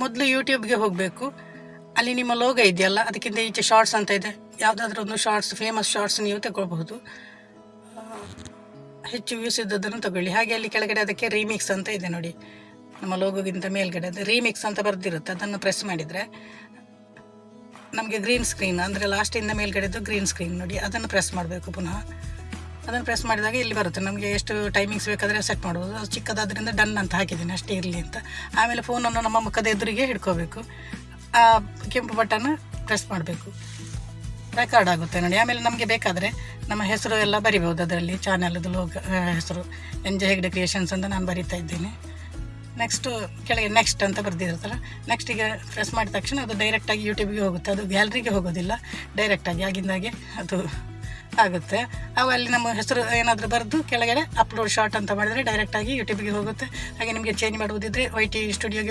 ಮೊದಲು ಯೂಟ್ಯೂಬ್ಗೆ ಹೋಗಬೇಕು. ಅಲ್ಲಿ ನಿಮ್ಮ ಲೋಗೋ ಇದೆಯಲ್ಲ, ಅದಕ್ಕಿಂತ ಈಚೆ ಶಾರ್ಟ್ಸ್ ಅಂತ ಇದೆ, ಯಾವುದಾದ್ರೂ ಒಂದು ಶಾರ್ಟ್ಸ್, ಫೇಮಸ್ ಶಾರ್ಟ್ಸ್ ನೀವು ತಗೊಳ್ಬಹುದು. ಹೆಚ್ಚು ವ್ಯೂಸ್ ಇದ್ದದನ್ನು ತಗೊಳ್ಳಿ. ಹಾಗೆ ಅಲ್ಲಿ ಕೆಳಗಡೆ ಅದಕ್ಕೆ ರೀಮಿಕ್ಸ್ ಅಂತ ಇದೆ ನೋಡಿ, ನಮ್ಮ ಲೋಗೋಗಿಂತ ಮೇಲ್ಗಡೆ ಅದು ರೀಮಿಕ್ಸ್ ಅಂತ ಬರೆದಿರುತ್ತೆ. ಅದನ್ನು ಪ್ರೆಸ್ ಮಾಡಿದರೆ ನಮಗೆ ಗ್ರೀನ್ ಸ್ಕ್ರೀನ್, ಅಂದರೆ ಲಾಸ್ಟಿಂದ ಮೇಲ್ಗಡೆದು ಗ್ರೀನ್ ಸ್ಕ್ರೀನ್ ನೋಡಿ, ಅದನ್ನು ಪ್ರೆಸ್ ಮಾಡಬೇಕು ಪುನಃ. ಅದನ್ನು ಪ್ರೆಸ್ ಮಾಡಿದಾಗ ಇಲ್ಲಿ ಬರುತ್ತೆ, ನಮಗೆ ಎಷ್ಟು ಟೈಮಿಂಗ್ಸ್ ಬೇಕಾದರೆ ಸೆಟ್ ಮಾಡ್ಬೋದು. ಅದು ಚಿಕ್ಕದಾದ್ರಿಂದ ಡನ್ ಅಂತ ಹಾಕಿದ್ದೀನಿ, ಅಷ್ಟೇ ಇರಲಿ ಅಂತ. ಆಮೇಲೆ ಫೋನನ್ನು ನಮ್ಮ ಮುಖದ ಎದುರಿಗೆ ಹಿಡ್ಕೋಬೇಕು, ಆ ಕೆಂಪು ಬಟನ್ ಪ್ರೆಸ್ ಮಾಡಬೇಕು, ರೆಕಾರ್ಡ್ ಆಗುತ್ತೆ ನೋಡಿ. ಆಮೇಲೆ ನಮಗೆ ಬೇಕಾದರೆ ನಮ್ಮ ಹೆಸರು ಎಲ್ಲ ಬರಿಬೋದು ಅದರಲ್ಲಿ, ಚಾನಲ್ದು ಲೋಗೋ ಹೆಸರು ಎಂಜೆ ಹೆಗ್ಡೆ ಕ್ರಿಯೇಷನ್ಸ್ ಅಂತ ನಾನು ಬರಿತಾ ಇದ್ದೇನೆ. ನೆಕ್ಸ್ಟು ಕೆಳಗೆ ನೆಕ್ಸ್ಟ್ ಅಂತ ಬರೆದಿರುತ್ತಲ್ಲ, ನೆಕ್ಸ್ಟಿಗೆ ಪ್ರೆಸ್ ಮಾಡಿದ ತಕ್ಷಣ ಅದು ಡೈರೆಕ್ಟಾಗಿ ಯೂಟ್ಯೂಬ್ಗೆ ಹೋಗುತ್ತೆ, ಅದು ಗ್ಯಾಲರಿಗೆ ಹೋಗೋದಿಲ್ಲ, ಡೈರೆಕ್ಟಾಗಿ ಆಗಿಂದಾಗೆ ಅದು ಆಗುತ್ತೆ. ಅವು ಅಲ್ಲಿ ನಮ್ಮ ಹೆಸರು ಏನಾದರೂ ಬರೆದು ಕೆಳಗಡೆ ಅಪ್ಲೋಡ್ ಶಾರ್ಟ್ ಅಂತ ಮಾಡಿದರೆ ಡೈರೆಕ್ಟಾಗಿ ಯೂಟ್ಯೂಬ್ಗೆ ಹೋಗುತ್ತೆ. ಹಾಗೆ ನಿಮಗೆ ಚೇಂಜ್ ಮಾಡುವುದಿದ್ದರೆ YT ಸ್ಟುಡಿಯೋಗೆ